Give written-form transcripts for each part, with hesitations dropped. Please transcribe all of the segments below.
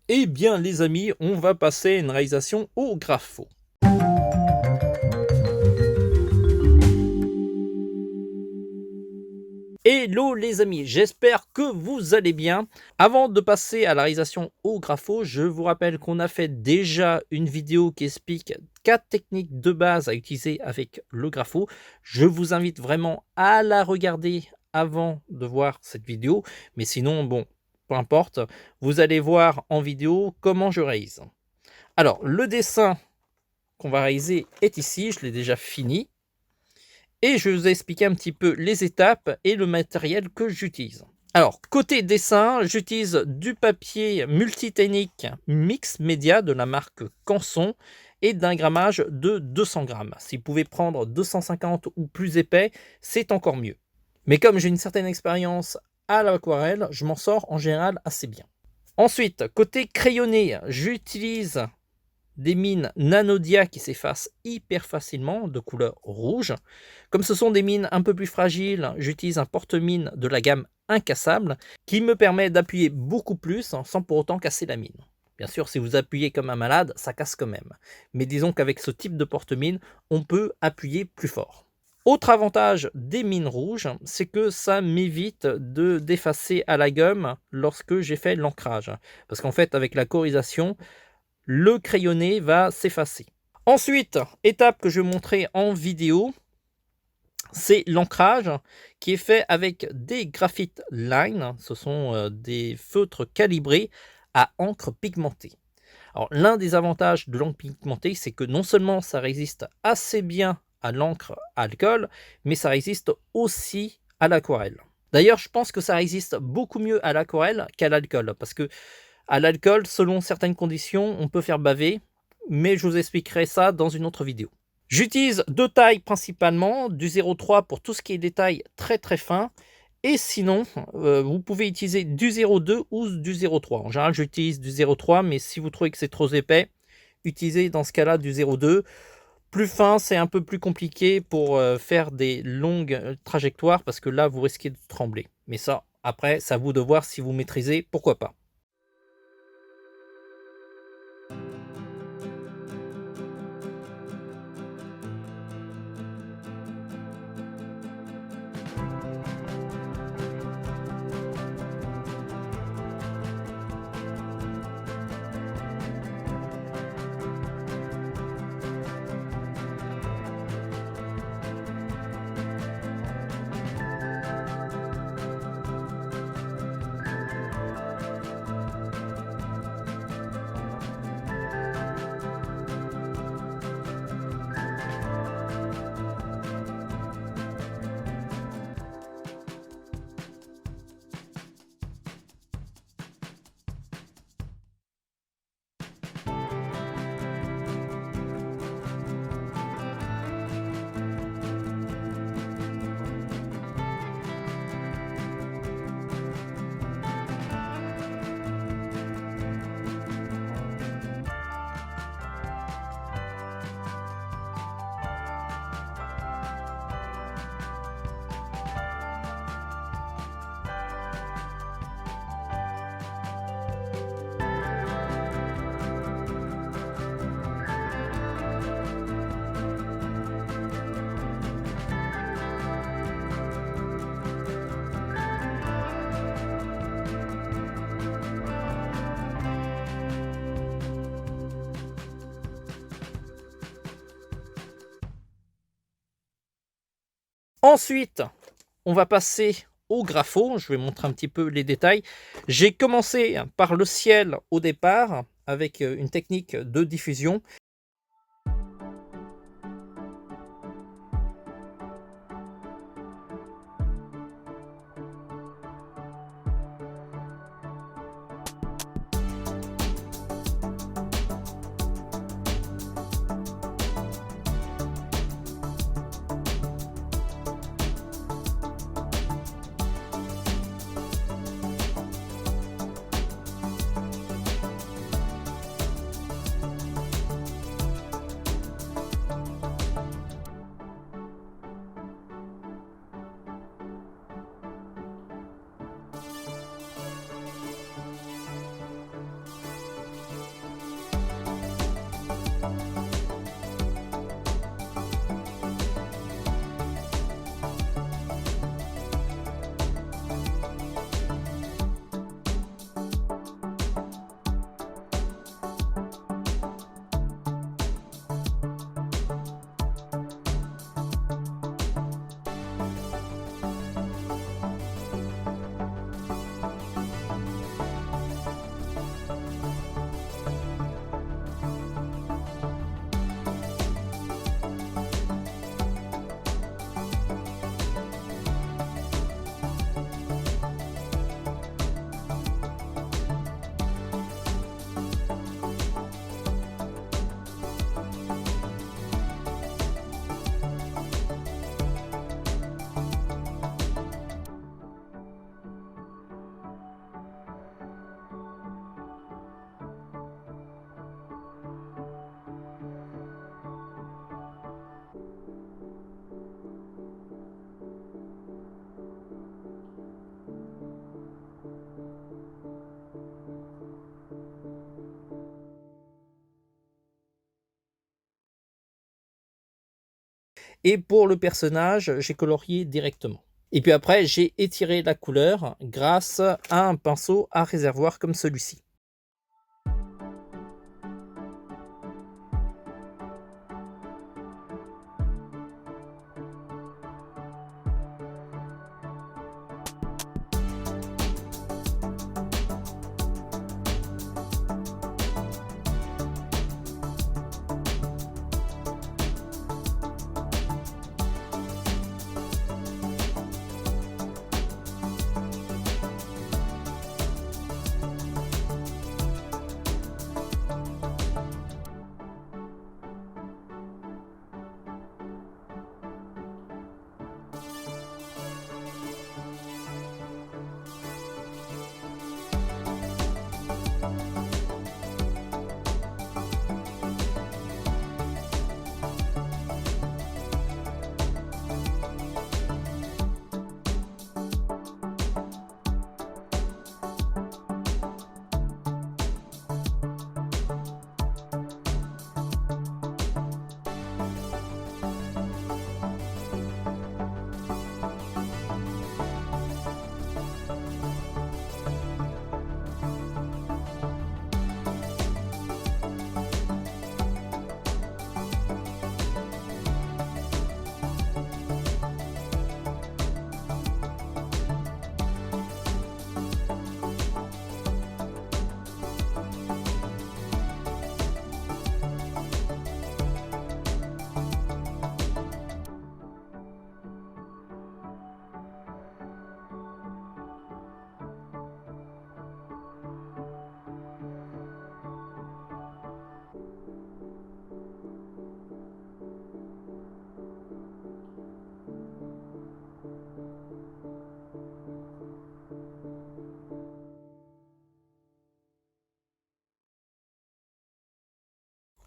Eh bien les amis, on va passer à une réalisation au grapho. Hello les amis, j'espère que vous allez bien. Avant de passer à la réalisation au grapho, je vous rappelle qu'on a fait déjà une vidéo qui explique 4 techniques de base à utiliser avec le grapho. Je vous invite vraiment à la regarder avant de voir cette vidéo. Mais sinon, bon, peu importe, vous allez voir en vidéo comment je réalise. Alors, le dessin qu'on va réaliser est ici, je l'ai déjà fini. Et je vais vous expliquer un petit peu les étapes et le matériel que j'utilise. Alors, côté dessin, j'utilise du papier multitechnique mix média de la marque Canson et d'un grammage de 200 grammes. Si vous pouvez prendre 250 ou plus épais, c'est encore mieux. Mais comme j'ai une certaine expérience à l'aquarelle, je m'en sors en général assez bien. Ensuite, côté crayonné, j'utilise des mines Nanodia qui s'effacent hyper facilement de couleur rouge. Comme ce sont des mines un peu plus fragiles, j'utilise un porte-mine de la gamme incassable qui me permet d'appuyer beaucoup plus sans pour autant casser la mine. Bien sûr, si vous appuyez comme un malade, ça casse quand même. Mais disons qu'avec ce type de porte-mine, on peut appuyer plus fort. Autre avantage des mines rouges, c'est que ça m'évite de d'effacer à la gomme lorsque j'ai fait l'ancrage. Parce qu'en fait, avec la corisation, le crayonné va s'effacer. Ensuite, étape que je vais montrer en vidéo, c'est l'ancrage qui est fait avec des graphite line. Ce sont des feutres calibrés à encre pigmentée. Alors, l'un des avantages de l'encre pigmentée, c'est que non seulement ça résiste assez bien à l'encre à alcool, mais ça résiste aussi à l'aquarelle. D'ailleurs, je pense que ça résiste beaucoup mieux à l'aquarelle qu'à l'alcool, parce que à l'alcool, selon certaines conditions, on peut faire baver, mais je vous expliquerai ça dans une autre vidéo. J'utilise deux tailles principalement, du 0,3 pour tout ce qui est détails très très fins, et sinon, vous pouvez utiliser du 0,2 ou du 0,3. En général, j'utilise du 0,3, mais si vous trouvez que c'est trop épais, utilisez dans ce cas-là du 0,2. Plus fin, c'est un peu plus compliqué pour faire des longues trajectoires, parce que là, vous risquez de trembler. Mais ça, après, c'est à vous de voir si vous maîtrisez, pourquoi pas. Ensuite, on va passer au grapho. Je vais montrer un petit peu les détails. J'ai commencé par le ciel au départ avec une technique de diffusion. Et pour le personnage, j'ai colorié directement. Et puis après, j'ai étiré la couleur grâce à un pinceau à réservoir comme celui-ci.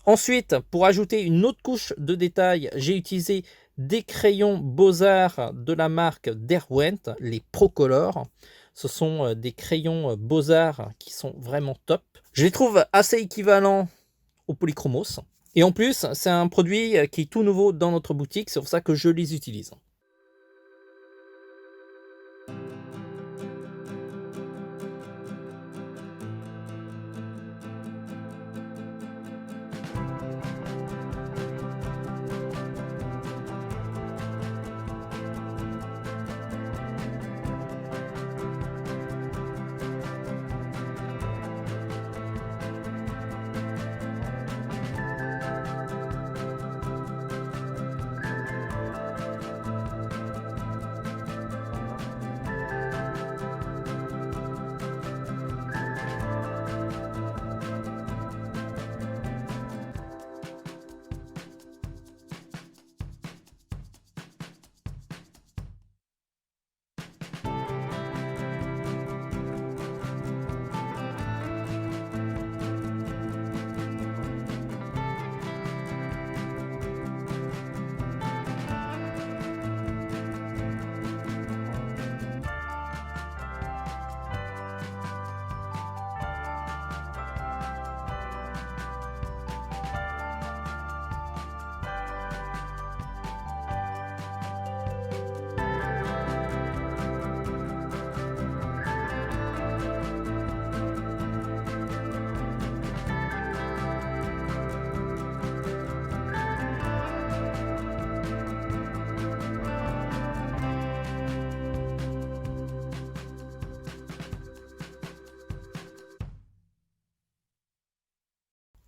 Ensuite, pour ajouter une autre couche de détail, j'ai utilisé des crayons Beaux-Arts de la marque Derwent, les Procolor. Ce sont des crayons Beaux-Arts qui sont vraiment top. Je les trouve assez équivalents au Polychromos. Et en plus, c'est un produit qui est tout nouveau dans notre boutique, c'est pour ça que je les utilise.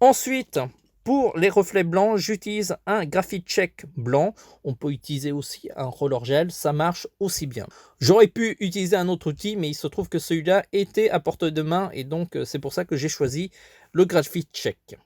Ensuite, pour les reflets blancs, j'utilise un graphite check blanc. On peut utiliser aussi un roller gel, ça marche aussi bien. J'aurais pu utiliser un autre outil, mais il se trouve que celui-là était à portée de main et donc c'est pour ça que j'ai choisi le graphite check.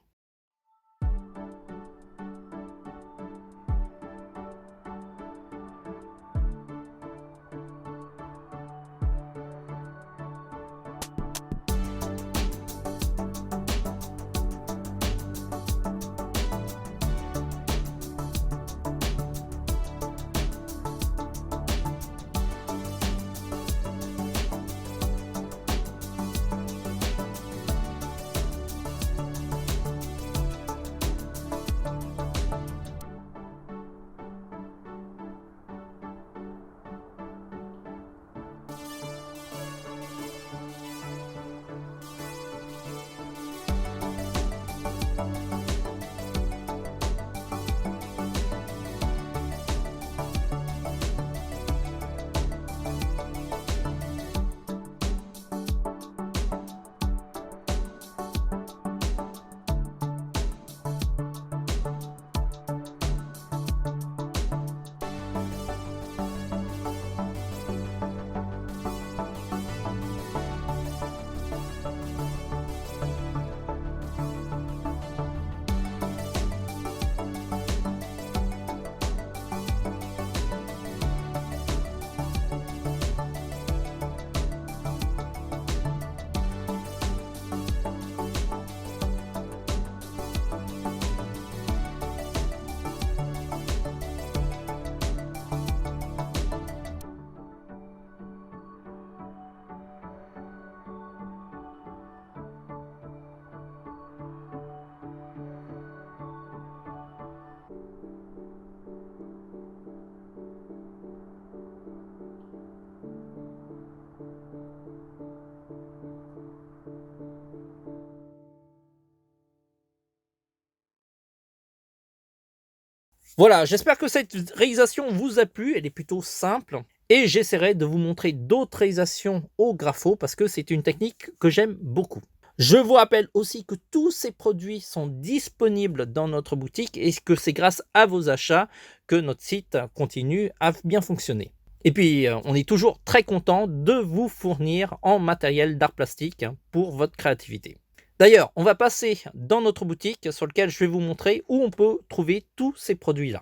Voilà, j'espère que cette réalisation vous a plu, elle est plutôt simple. Et j'essaierai de vous montrer d'autres réalisations au grapho parce que c'est une technique que j'aime beaucoup. Je vous rappelle aussi que tous ces produits sont disponibles dans notre boutique et que c'est grâce à vos achats que notre site continue à bien fonctionner. Et puis, on est toujours très content de vous fournir en matériel d'art plastique pour votre créativité. D'ailleurs, on va passer dans notre boutique sur laquelle je vais vous montrer où on peut trouver tous ces produits-là.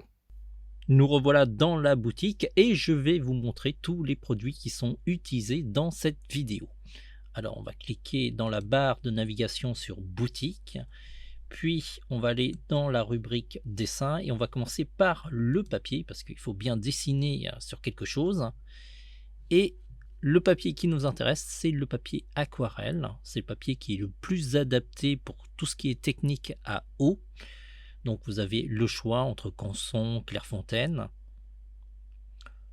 Nous revoilà dans la boutique et je vais vous montrer tous les produits qui sont utilisés dans cette vidéo. Alors, on va cliquer dans la barre de navigation sur boutique, puis on va aller dans la rubrique dessin et on va commencer par le papier parce qu'il faut bien dessiner sur quelque chose. Et le papier qui nous intéresse, c'est le papier aquarelle. C'est le papier qui est le plus adapté pour tout ce qui est technique à eau. Donc vous avez le choix entre Canson, Clairefontaine.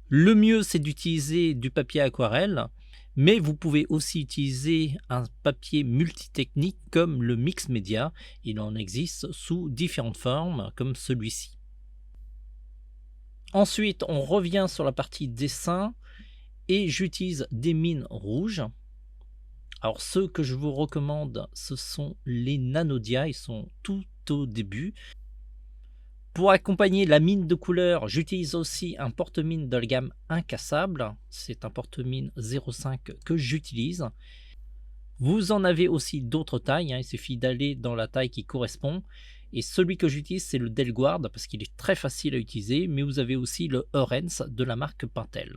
Le mieux, c'est d'utiliser du papier aquarelle, mais vous pouvez aussi utiliser un papier multitechnique comme le mix média. Il en existe sous différentes formes comme celui-ci. Ensuite, on revient sur la partie dessin et j'utilise des mines rouges. Alors ceux que je vous recommande, ce sont les Nanodia, ils sont tout au début. Pour accompagner la mine de couleur, j'utilise aussi un porte-mine de la gamme incassable. C'est un porte-mine 0,5 que j'utilise. Vous en avez aussi d'autres tailles, il suffit d'aller dans la taille qui correspond. Et celui que j'utilise, c'est le Delguard parce qu'il est très facile à utiliser, mais vous avez aussi le Eurens de la marque Pentel.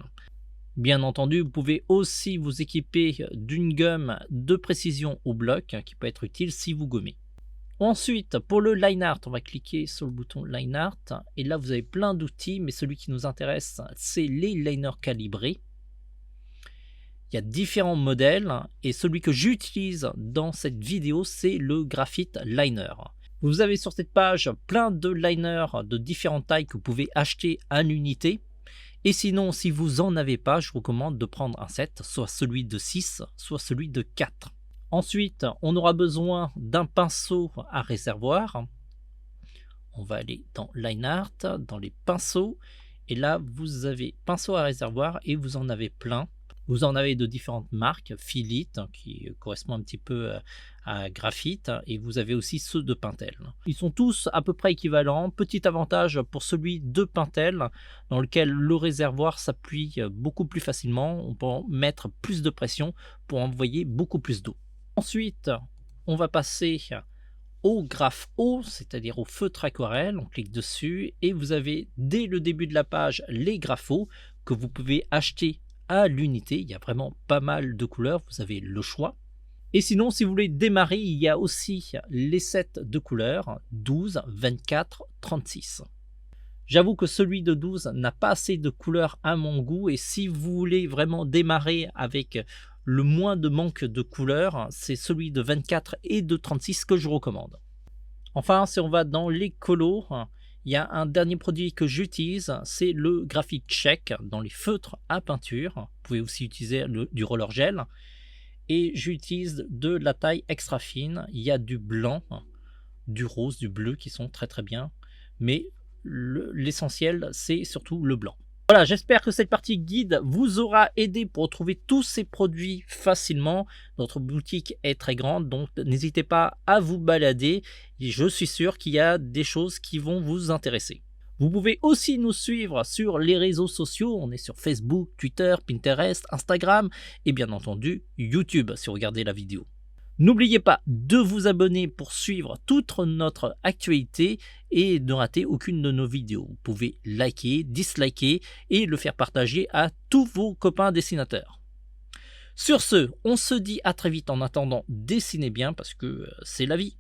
Bien entendu, vous pouvez aussi vous équiper d'une gomme de précision au bloc qui peut être utile si vous gommez. Ensuite, pour le line art, on va cliquer sur le bouton line art et là vous avez plein d'outils, mais celui qui nous intéresse, c'est les liners calibrés. Il y a différents modèles et celui que j'utilise dans cette vidéo, c'est le Graphite Liner. Vous avez sur cette page plein de liners de différentes tailles que vous pouvez acheter à l'unité. Et sinon, si vous n'en avez pas, je vous recommande de prendre un set, soit celui de 6, soit celui de 4. Ensuite, on aura besoin d'un pinceau à réservoir. On va aller dans Line Art, dans les pinceaux. Et là, vous avez pinceau à réservoir et vous en avez plein. Vous en avez de différentes marques, Philite, qui correspond un petit peu à Graphite, et vous avez aussi ceux de Pentel. Ils sont tous à peu près équivalents. Petit avantage pour celui de Pentel, dans lequel le réservoir s'appuie beaucoup plus facilement. On peut mettre plus de pression pour envoyer beaucoup plus d'eau. Ensuite, on va passer au graphe eau, c'est-à-dire au feutre aquarelle. On clique dessus et vous avez dès le début de la page les graphes eau que vous pouvez acheter à l'unité. Il y a vraiment pas mal de couleurs, vous avez le choix. Et sinon, si vous voulez démarrer, il y a aussi les sets de couleurs 12, 24, 36. J'avoue que celui de 12 n'a pas assez de couleurs à mon goût et si vous voulez vraiment démarrer avec le moins de manque de couleurs, c'est celui de 24 et de 36 que je recommande. Enfin, si on va dans les colos, il y a un dernier produit que j'utilise, c'est le Graphite Check dans les feutres à peinture. Vous pouvez aussi utiliser du roller gel. Et j'utilise de la taille extra fine. Il y a du blanc, du rose, du bleu qui sont très très bien. Mais l'essentiel, c'est surtout le blanc. Voilà, j'espère que cette partie guide vous aura aidé pour retrouver tous ces produits facilement. Notre boutique est très grande, donc n'hésitez pas à vous balader. Et je suis sûr qu'il y a des choses qui vont vous intéresser. Vous pouvez aussi nous suivre sur les réseaux sociaux. On est sur Facebook, Twitter, Pinterest, Instagram et bien entendu YouTube si vous regardez la vidéo. N'oubliez pas de vous abonner pour suivre toute notre actualité et ne rater aucune de nos vidéos. Vous pouvez liker, disliker et le faire partager à tous vos copains dessinateurs. Sur ce, on se dit à très vite. En attendant, dessinez bien parce que c'est la vie.